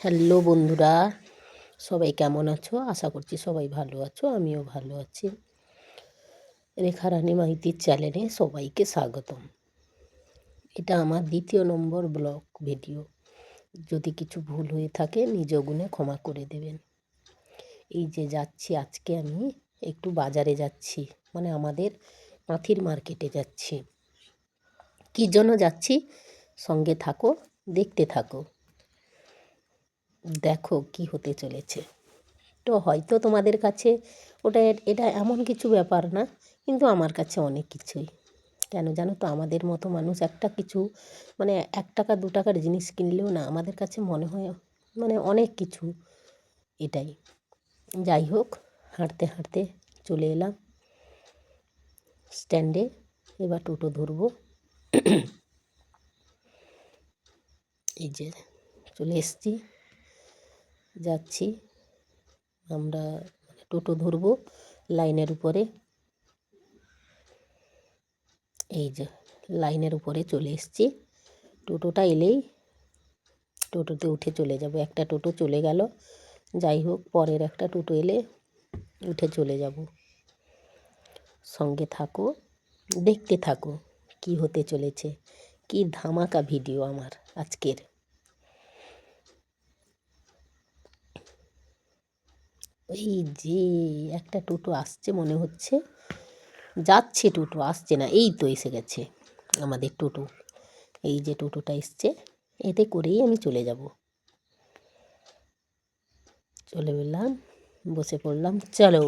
Hello বন্ধুরা, সবাই কেমন আছো? আশা করছি সবাই ভালো আছো, আমিও ভালো আছি। রেখা রানী মাইতির চ্যানেলে সবাইকে স্বাগতম। এটা আমার দ্বিতীয় নম্বর ব্লগ ভিডিও। যদি কিছু ভুল হয়ে থাকে নিজ গুণে ক্ষমা করে দেবেন। এই যে যাচ্ছি, আজকে আমি একটু বাজারে যাচ্ছি, মানে আমাদের পাঁথির মার্কেটে যাচ্ছি। কী জন্য যাচ্ছি? সঙ্গে থাকো, দেখতে থাকো, দেখো কি হতে চলেছে। তো হয়তো তোমাদের কাছে এটা এমন কিছু ব্যাপার না, কিন্তু আমার কাছে অনেক কিছুই। কেন জানো তো, আমাদের মতো মানুষ একটা কিছু, মানে 1 টাকা 2 টাকার জিনিস কিনলেও না আমাদের কাছে মনে হয় মানে অনেক কিছু। এটাই। যাই হোক, হাঁটতে হাঁটতে চলে এলাম স্ট্যান্ডে। এবার টোটো ধরবো। এই যে চলে এসছি, যাচ্ছি আমরা, টোটো ধরবো লাইনের উপরে। এই যে লাইনের উপরে চলে এসেছি। টোটোটা এলেই টোটোতে উঠে চলে যাব। একটা টোটো চলে গেল, যাই হোক পরের একটা টোটো এলে উঠে চলে যাব। সঙ্গে থাকো, দেখতে থাকো কি হতে চলেছে। কি ধামাকা ভিডিও আমার আজকের। এই যে একটা টোটো আসছে মনে হচ্ছে, যাচ্ছে টোটো, আসছে না, এই তো এসে গেছে আমাদের টোটো। এই যে টোটোটা এসছে, এতে করেই আমি চলে যাব। চলে এলাম, বসে পড়লাম। চলো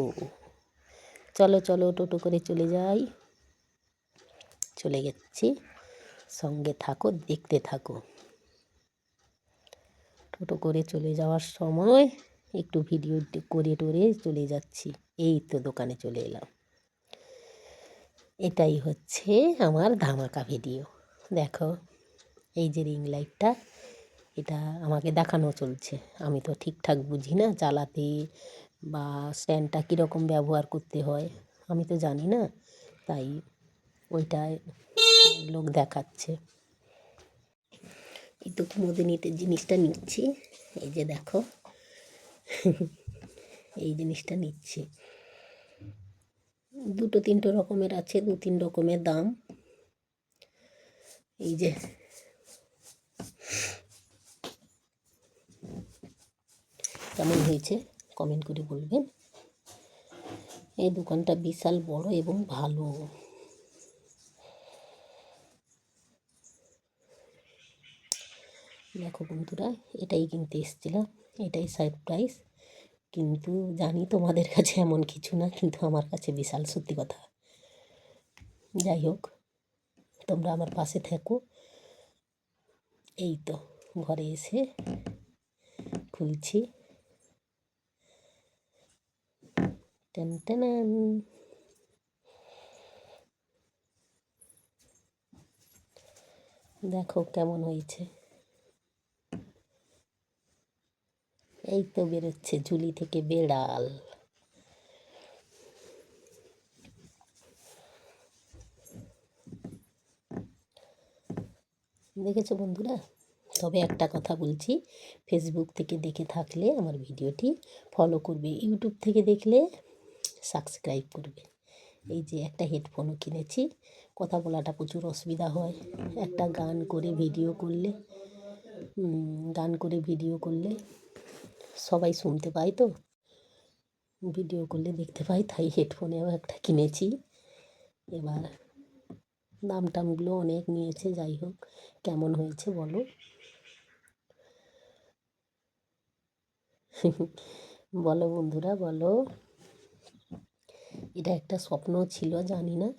চলো চলো, টোটো করে চলে যাই। চলে গেছি, সঙ্গে থাকো, দেখতে থাকো। টোটো করে চলে যাওয়ার সময় একটু ভিডিও করে টোরে চলে যাচ্ছি। এই তো দোকানে চলে এলাম। এটাই হচ্ছে আমার ধামাকা ভিডিও। দেখো, এই যে রিং লাইটটা, এটা আমাকে দেখানো চলছে। আমি তো ঠিকঠাক বুঝি না চালাতে, বা স্ট্যান্ডটা কীরকম ব্যবহার করতে হয় আমি তো জানি না, তাই ওইটায় লোক দেখাচ্ছে। এই তো কুমোদে নিতে জিনিসটা নিচ্ছি। এই যে দেখো, এই জিনিসটা নিচ্ছি। 2-3 রকমের আছে, 2-3 রকমের দাম। এই যে কেমন হয়েছে কমেন্ট করে বলবেন। এই দোকানটা বিশাল বড় এবং ভালো। দেখো বন্ধুরা, এটাই কিনতে এসেছিলাম, এটাই সারপ্রাইজ। কিন্তু জানি তোমাদের কাছে এমন কিছু না, কিন্তু আমার কাছে বিশাল, সত্যি কথা। যাই হোক, তোমরা আমার পাশে থাকো। এই তো ঘরে এসে খুলছি। টেন টেন, দেখো কেমন হয়েছে। এই তো বেরোচ্ছে ঝুলি থেকে বেড়াল। দেখেছো বন্ধুরা? তবে একটা কথা বলছি, ফেসবুক থেকে দেখে থাকলে আমার ভিডিওটি ফলো করবে, ইউটিউব থেকে দেখলে সাবস্ক্রাইব করবে। এই যে একটা হেডফোনও কিনেছি, কথা বলাটা প্রচুর অসুবিধা হয়। একটা গান করে ভিডিও করলে সবাই শুনতে পায়, তো ভিডিও করলে দেখতে পাই, তাই হেডফোনেও একটা কিনেছি। এবার দাম টামগুলো অনেক নিয়েছে, যাই হোক কেমন হয়েছে বলো। বলো বন্ধুরা, বলো। এটা একটা স্বপ্ন ছিল, জানি না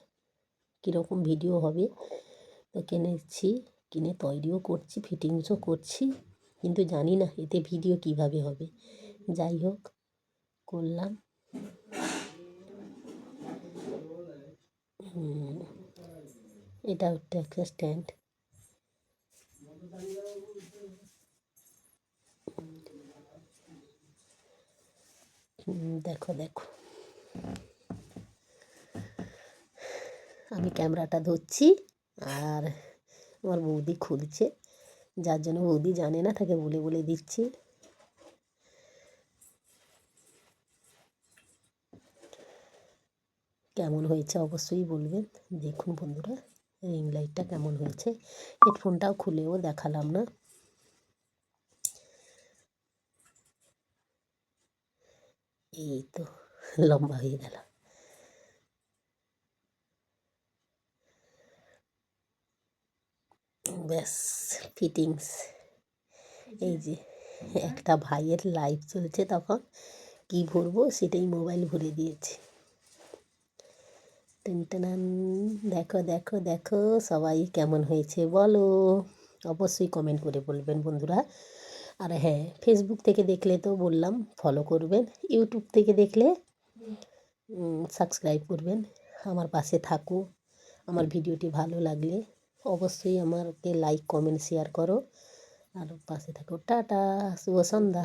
কীরকম ভিডিও হবে। তো কিনেছি, কিনে তৈরিও করছি, ফিটিংসও করছি, কিন্তু জানি না এতে ভিডিও কিভাবে হবে। যাই হোক করলাম। এটা একটা স্ট্যান্ড। দেখো দেখো, আমি ক্যামেরাটা ধরছি আর আমার বৌদি খুলছে, যার জন্য বৌদি জানে না, তাকে বলে বলে দিচ্ছি। কেমন হয়েছে অবশ্যই বলবেন। দেখুন বন্ধুরা রিং লাইটটা কেমন হয়েছে, হেডফোনটাও খুলেও দেখালাম না। এই তো লম্বা হয়ে গেল। ব্যাস ফিটিংস। এই যে একটা ভাইয়ের লাইভ চলছে, তখন কি ভরবো সেটাই মোবাইল ভরে দিয়েছে। টেনটেনান। দেখো দেখো দেখো সবাই কেমন হয়েছে বলো, অবশ্যই কমেন্ট করে বলবেন বন্ধুরা। আর হ্যাঁ, ফেসবুক থেকে দেখলে তো বললাম ফলো করবেন, ইউটিউব থেকে দেখলে সাবস্ক্রাইব করবেন। আমার পাশে থাকো, আমার ভিডিওটি ভালো লাগলে অবশ্যই আমাকে লাইক কমেন্ট শেয়ার করো আর পাশে থাকো। টাটা, শুভ সন্ধ্যা।